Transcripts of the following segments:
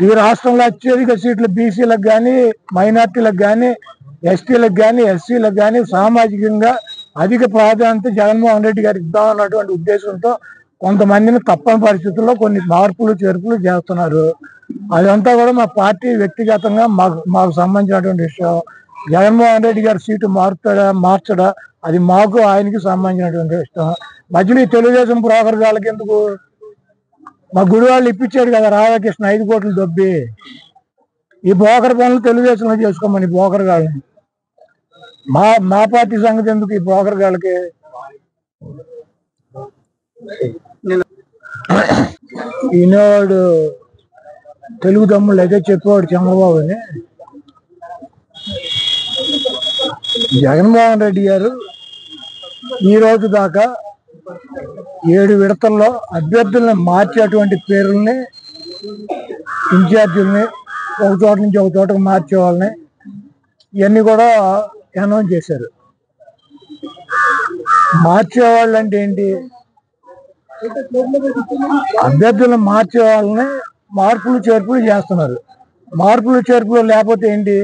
ఈ రాష్ట్రంలో అత్యధిక సీట్లు బీసీలకు కానీ, మైనార్టీలకు కానీ, ఎస్టీలకు కానీ, ఎస్సీలకు కానీ సామాజికంగా అధిక ప్రాధాన్యత జగన్మోహన్ రెడ్డి గారు ఇద్దామన్నటువంటి ఉద్దేశంతో కొంతమందిని తప్పని పరిస్థితుల్లో కొన్ని మార్పులు చేర్పులు చేస్తున్నారు. అదంతా కూడా మా పార్టీ వ్యక్తిగతంగా మాకు సంబంధించినటువంటి విషయం. జగన్మోహన్ రెడ్డి గారి సీటు మార్చడా అది మాకు ఆయనకి సంబంధించినటువంటి విషయం. మధ్యలో తెలుగుదేశం బ్రోకర్ గాళ్ళకి ఎందుకు? మా గుడివాళ్ళు ఇప్పించాడు కదా రాధాకృష్ణ 5 కోట్లు దొబ్బి. ఈ బ్రోకర్ పనులు తెలుగుదేశంలో చేసుకోమని బ్రోకర్ గాళ్ళని. మా పార్టీ సంగతి ఎందుకు ఈ బ్రోకర్ గాళ్ళకి? ఈనాడు తెలుగు తమ్ముళ్ళు అయితే చెప్పేవాడు చంద్రబాబు అని. జగన్మోహన్ రెడ్డి గారు ఈ రోజు దాకా 7 విడతల్లో అభ్యర్థులను మార్చేటువంటి పేర్లని, ఇన్ఛార్జీలని, ఒక చోట నుంచి ఒక చోటకు మార్చే వాళ్ళని ఇవన్నీ కూడా అనౌన్స్ చేశారు. మార్చేవాళ్ళు అంటే ఏంటి? అభ్యర్థులను మార్చే వాళ్ళని మార్పులు చేర్పులు చేస్తున్నారు. మార్పులు చేర్పులు లేకపోతే ఏంటి?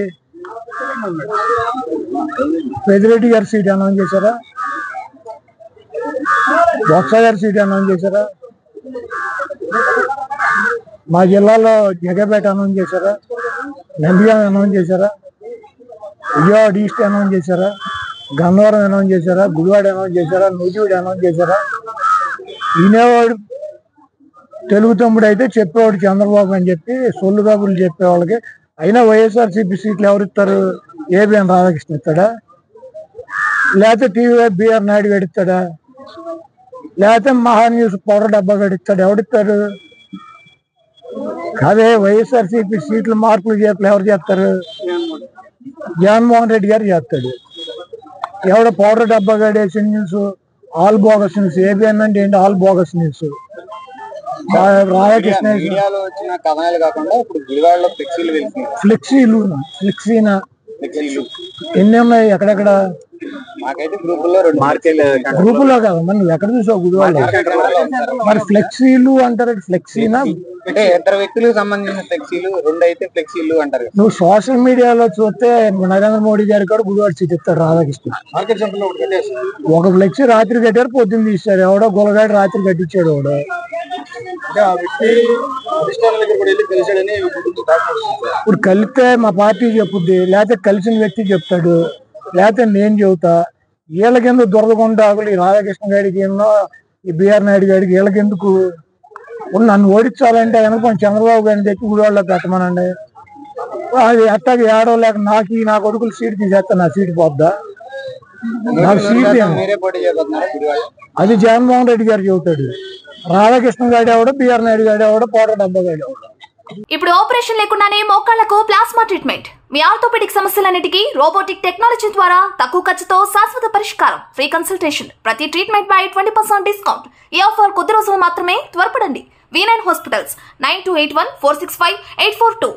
పెద్దిరెడ్డి గారి సీట్ అనౌన్స్ చేశారా? బొత్స గారి సీట్ అనౌన్స్ చేశారా? మా జిల్లాలో జగపేట అనౌన్స్ చేశారా? నంద్యాల అనౌన్స్ చేశారా? విజయవాడ ఈస్ట్ అనౌన్స్ చేశారా? గన్నవరం అనౌన్స్ చేశారా? గుడివాడ అనౌన్స్ చేశారా? నూజివీడు అనౌన్స్ చేశారా? ఈయనవాడు తెలుగు తమ్ముడు అయితే చెప్పేవాడు చంద్రబాబు అని చెప్పి సొల్లు కబుర్లు చెప్పేవాళ్ళకి. అయినా వైఎస్ఆర్సీపీ సీట్లు ఎవరిస్తారు? ఏబిఎన్ రాధాకృష్ణ ఇస్తాడా? లేకపోతే టీవీ బిఆర్ నాయుడు గడిస్తాడా? లేకపోతే మహాన్యూస్ పౌడర్ డబ్బా గడిస్తాడు? ఎవడిస్తారు? అదే వైఎస్ఆర్సీపీ సీట్లు మార్పులు చేపలు ఎవరు చేస్తారు? జగన్మోహన్ రెడ్డి గారు చేస్తాడు. ఎవడ పౌడర్ డబ్బా గడేసి news all bogus news. ABN అంటే ఏంటి? All bogus news. రాధాకృష్ణ ఫ్లెక్సీనా ఎన్ని ఉన్నాయి? ఎక్కడెక్కడ గ్రూపుల్లో కదా మరి నువ్వు ఎక్కడ చూసావు? గుడివాళ్ళు. మరి ఫ్లెక్సీలు అంటారు. ఫ్లెక్సీనా అంటే ఇద్దరు వ్యక్తులకు సంబంధించిన ఫ్లెక్సీలు, 2 అయితే ఫ్లెక్సీలు అంటారు. నువ్వు సోషల్ మీడియాలో చూస్తే నరేంద్ర మోడీ గారు కూడా గుడివాడ సీట్ ఇస్తాడు రాధాకృష్ణ. ఒక ఫ్లెక్సీ రాత్రి కట్టారు, పొద్దున్న తీశారు. ఎవడో గొలగాడు రాత్రి కట్టించాడు. ఎవడో ఇప్పుడు కలిస్తే మా పార్టీ చెప్పుద్ది, లేకపోతే కలిసిన వ్యక్తి చెప్తాడు, లేకపోతే నేను చెబుతా. వీళ్ళకెందుకు దొరదకొండాకులు? ఈ రాధాకృష్ణ గారికి ఎన్నో, ఈ బిఆర్ నాయుడు గారికి వీళ్ళకెందుకు? నన్ను ఓడించాలంటే కనుక చంద్రబాబు గారిని తెచ్చి గుడివాడలో పెట్టమనండి. అది అట్టాకి ఏడో లేక నా కొడుకులు సీట్ తీసేస్తా, నా సీట్ పోద్దా? నాకు సీట్ అది జగన్మోహన్ రెడ్డి గారు చెబుతాడు. రాధాకృష్ణ గారి ఎవడో, బిఆర్ నాయుడు గారి ఎవడో, పౌడర్ డబ్బా గారి ఎవడో. ఇప్పుడు ఆపరేషన్ లేకుండానే మోకాళ్లకు ప్లాస్మా ట్రీట్మెంట్. మీ ఆర్థోపెడిక్ సమస్యలన్నిటికీ రోబోటిక్ టెక్నాలజీ ద్వారా తక్కువ ఖర్చుతో శాశ్వత పరిష్కారం. Free consultation. ప్రతి ట్రీట్మెంట్ పై 20% డిస్కౌంట్. ఈ ఆఫర్ కొద్ది రోజులు మాత్రమే. త్వరపడండి. V9 hospitals 9281465842.